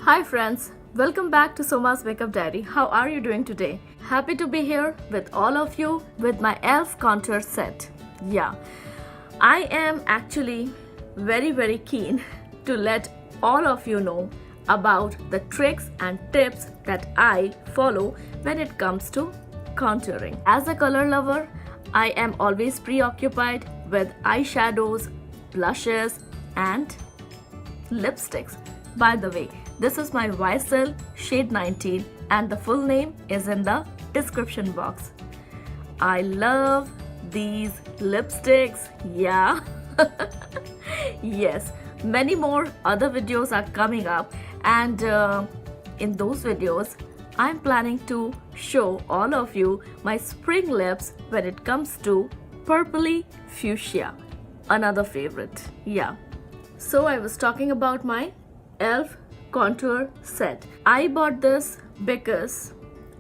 Hi friends, welcome back to Soma's Makeup Diary. How are you doing today? Happy to be here with all of you with my E.L.F contour set. Yeah, I am actually very keen to let all of you know about the tricks and tips that I follow when it comes to contouring. As a color lover, I am always preoccupied with eyeshadows, blushes and lipsticks. By the way, this is my YSL shade 19 and the full name is in the description box. I love these lipsticks, yeah. Yes, many more other videos are coming up and in those videos I'm planning to show all of you my spring lips when it comes to purpley fuchsia, another favorite, yeah. So I was talking about my E.L.F contour set. I bought this because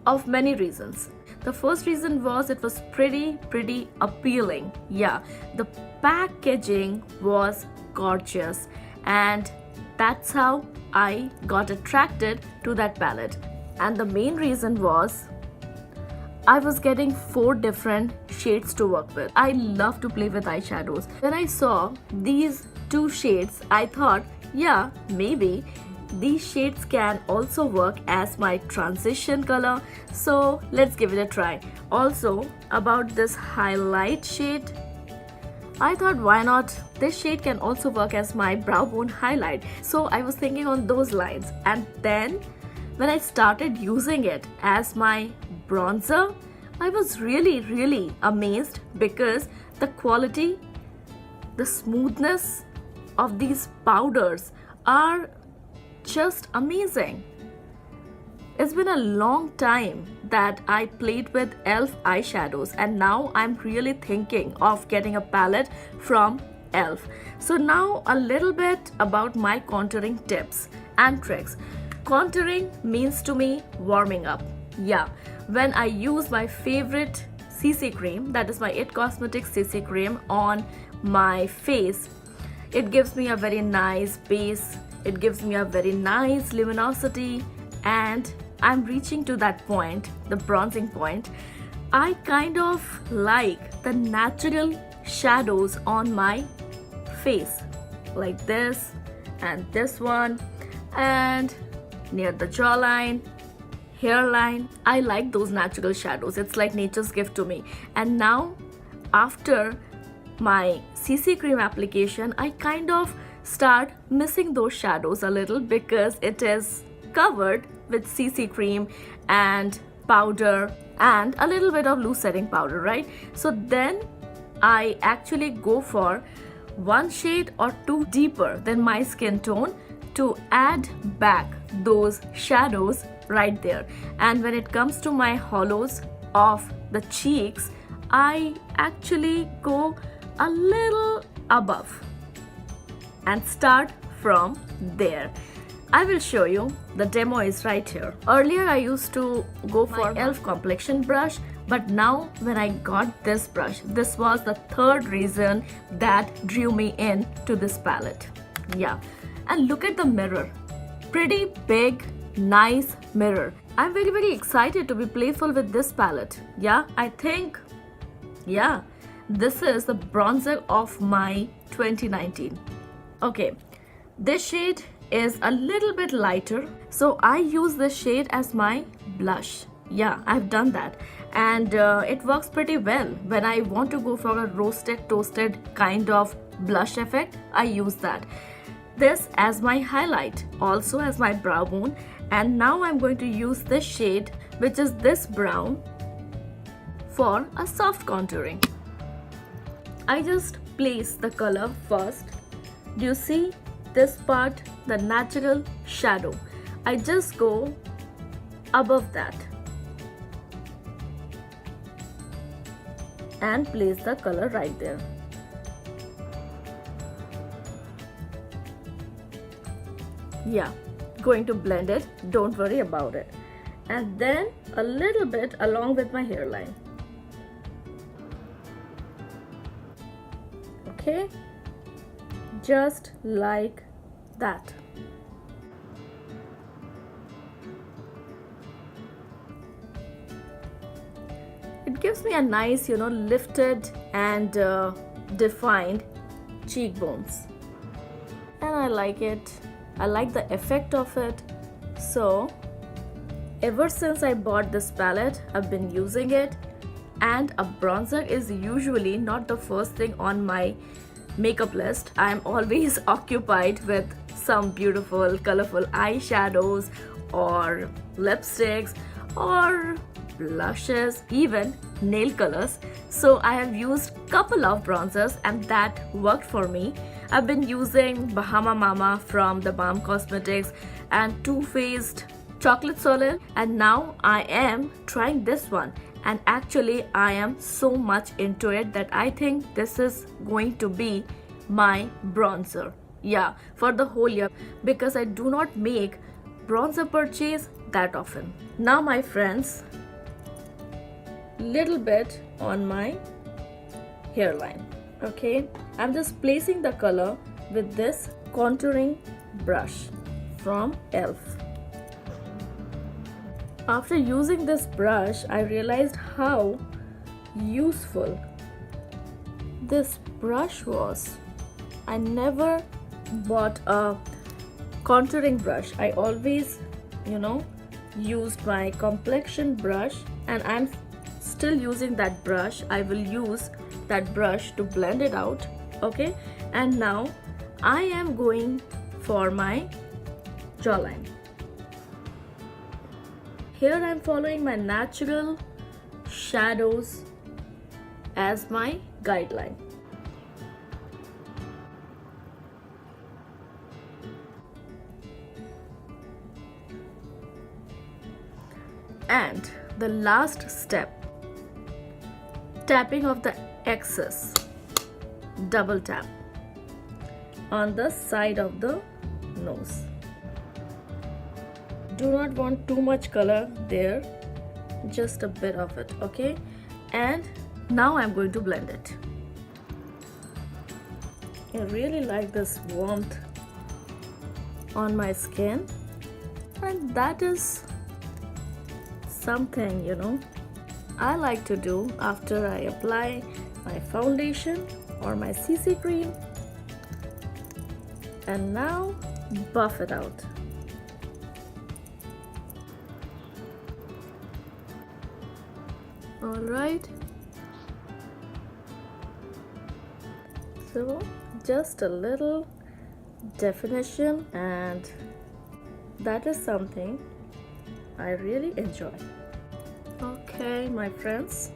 of many reasons. The first reason was it was pretty appealing. Yeah, the packaging was gorgeous and that's how I got attracted to that palette. And the main reason was I was getting 4 different shades to work with. I love to play with eyeshadows. When I saw these 2 shades, I thought, yeah, maybe these shades can also work as my transition color, so let's give it a try. Also, about this highlight shade, I thought why not, this shade can also work as my brow bone highlight. So I was thinking on those lines, and then when I started using it as my bronzer, I was really amazed because the quality, the smoothness of these powders are just amazing. It's been a long time that I played with E.L.F eyeshadows and now I'm really thinking of getting a palette from E.L.F. So now a little bit about my contouring tips and tricks. Contouring means to me warming up. Yeah, when I use my favorite CC cream, that is my IT Cosmetics CC cream on my face, it gives me a very nice base. It gives me a very nice luminosity and I'm reaching to that point, the bronzing point. I kind of like the natural shadows on my face, like this and this one, and near the jawline, hairline. I like those natural shadows. It's like nature's gift to me. And now after my CC cream application, I kind of start missing those shadows a little because it is covered with CC cream and powder and a little bit of loose setting powder, right? So then I actually go for 1 shade or 2 deeper than my skin tone to add back those shadows right there. And when it comes to my hollows of the cheeks, I actually go a little above and start from there. I will show you, the demo is right here. Earlier I used to go for E.L.F complexion brush, but now when I got this brush, this was the third reason that drew me in to this palette. Yeah, and look at the mirror, pretty big, nice mirror. I'm very excited to be playful with this palette. Yeah, I think, yeah, this is the bronzer of my 2019. Okay, this shade is a little bit lighter, so I use this shade as my blush. Yeah, I've done that and it works pretty well. When I want to go for a roasted, toasted kind of blush effect, I use that. This as my highlight, also as my brow bone, and now I'm going to use this shade, which is this brown, for a soft contouring. I just place the color first. Do you see this part, the natural shadow? I just go above that and place the color right there. Yeah, going to blend it, don't worry about it. And then a little bit along with my hairline. Okay, just like that. It gives me a nice, lifted and defined cheekbones. And I like it. I like the effect of it. So ever since I bought this palette, I've been using it, and a bronzer is usually not the first thing on my makeup list. I'm always occupied with some beautiful colorful eyeshadows or lipsticks or blushes, even nail colors. So I have used couple of bronzers and that worked for me. I've been using Bahama Mama from the Balm Cosmetics and Too Faced Chocolate Soleil, and now I am trying this one, and actually I am so much into it that I think this is going to be my bronzer, yeah, for the whole year, because I do not make bronzer purchase that often. Now my friends, little bit on my hairline. Okay, I'm just placing the color with this contouring brush from E.L.F. After using this brush, I realized how useful this brush was. I never bought a contouring brush. I always, used my complexion brush, and I'm still using that brush. I will use that brush to blend it out. Okay, and now I am going for my jawline. Here I am following my natural shadows as my guideline. And the last step, tapping of the excess, double tap on the side of the nose. Do not want too much color there, just a bit of it. Okay, and now I'm going to blend it. I really like this warmth on my skin, and that is something I like to do after I apply my foundation or my CC cream, and now buff it out. Alright, so just a little definition, and that is something I really enjoy. Okay, my friends,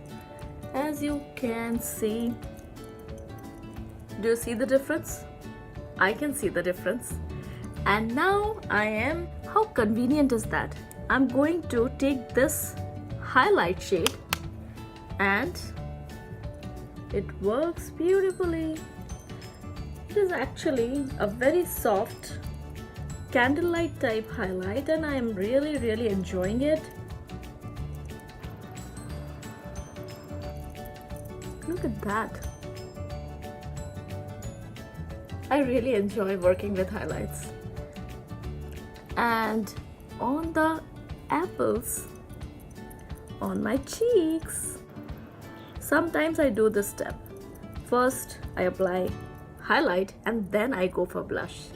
as you can see, do you see the difference? I can see the difference. And now how convenient is that? I'm going to take this highlight shade, and it works beautifully. It is actually a very soft candlelight type highlight, and I am really enjoying it. Look at that. I really enjoy working with highlights. And on the apples on my cheeks, sometimes I do this step. First I apply highlight and then I go for blush.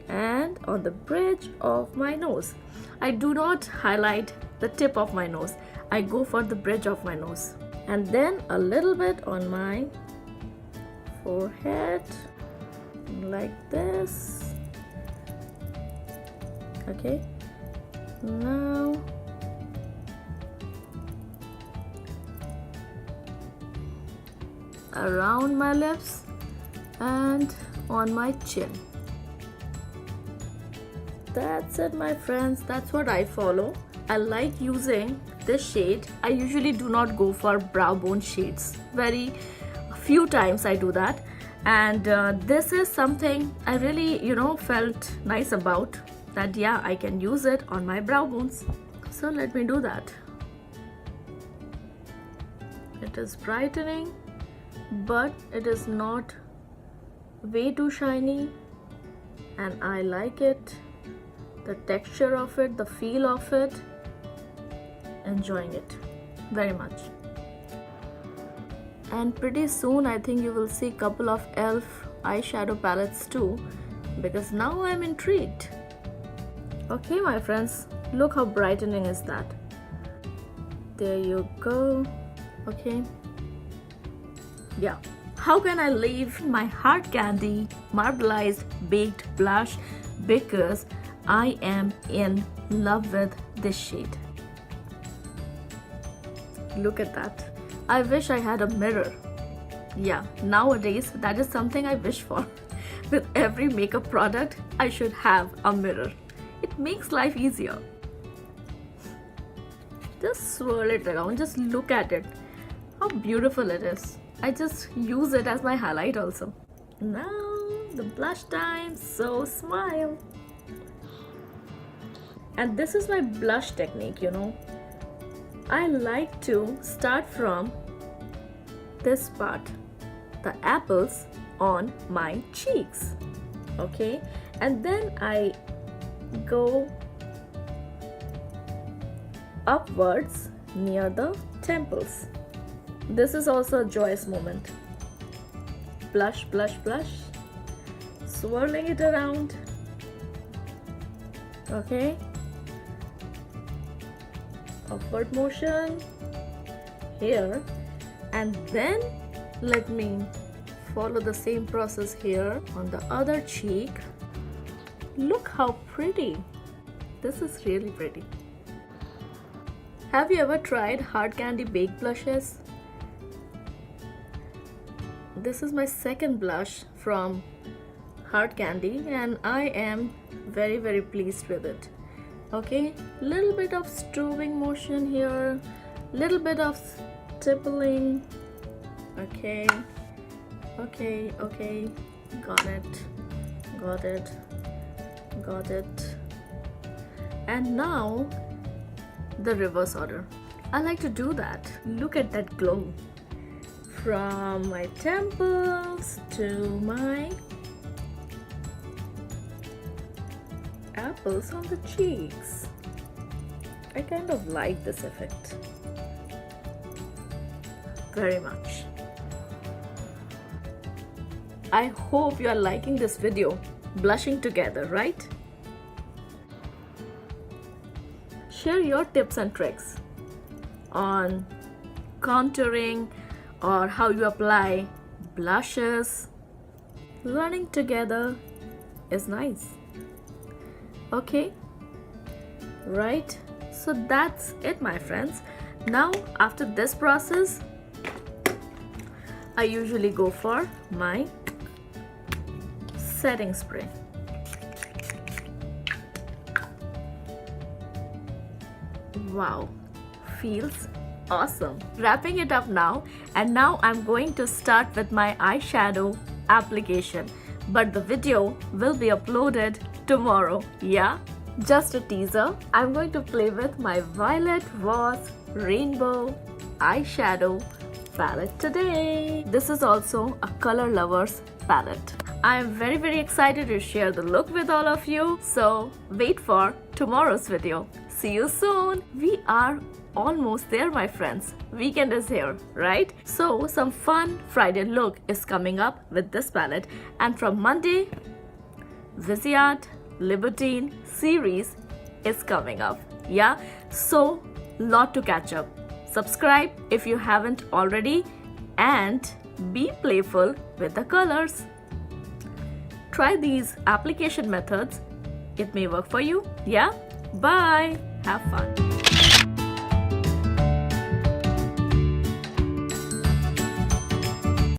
And on the bridge of my nose, I do not highlight the tip of my nose. I go for the bridge of my nose. And then a little bit on my forehead, like this. Okay, now around my lips and on my chin. That's it, my friends. That's what I follow. I like using this shade. I usually do not go for brow bone shades. Very few times I do that, and this is something I really felt nice about, that yeah, I can use it on my brow bones. So let me do that. It is brightening, but it is not way too shiny, and I like it, the texture of it, the feel of it, enjoying it. very much. And pretty soon I think you will see couple of E.L.F eyeshadow palettes too, because now I'm intrigued. Okay my friends, look how brightening is that. There you go. Okay, yeah. How can I leave my hard candy Marbleized baked blush, because I am in love with this shade. Look at that. I wish I had a mirror. Yeah, nowadays that is something I wish for. With every makeup product, I should have a mirror. It makes life easier. Just swirl it around, just look at it. How beautiful it is. I just use it as my highlight also. Now the blush time, so smile. And this is my blush technique, you know. I like to start from this part, the apples on my cheeks, okay, and then I go upwards near the temples. This is also a joyous moment. Blush, blush, blush, swirling it around, okay, upward motion here, and then let me follow the same process here on the other cheek. Look how pretty. This is really pretty. Have you ever tried hard candy baked blushes? This is my second blush from hard candy and I am very pleased with it. Okay, little bit of strobing motion here, little bit of stippling. Okay, got it. And now the reverse order. I like to do that. Look at that glow from my temples to my apples on the cheeks. I kind of like this effect very much. I hope you are liking this video, blushing together, right? Share your tips and tricks on contouring or how you apply blushes. Learning together is nice. Okay, right? So that's it, my friends. Now after this process, I usually go for my setting spray. Wow, feels awesome. Wrapping it up now, and now I'm going to start with my eyeshadow application, but the video will be uploaded tomorrow. Yeah, just a teaser. I'm going to play with my Violet Voss Rainbow eyeshadow palette today. This is also a color lovers palette. I am very excited to share the look with all of you, so wait for tomorrow's video. See you soon. We are almost there, my friends. Weekend is here, right? So some fun Friday look is coming up with this palette, and from Monday, Viseart Libertine series is coming up. Yeah, so lot to catch up. Subscribe if you haven't already and be playful with the colors. Try these application methods. It may work for you. Yeah, bye. Have fun.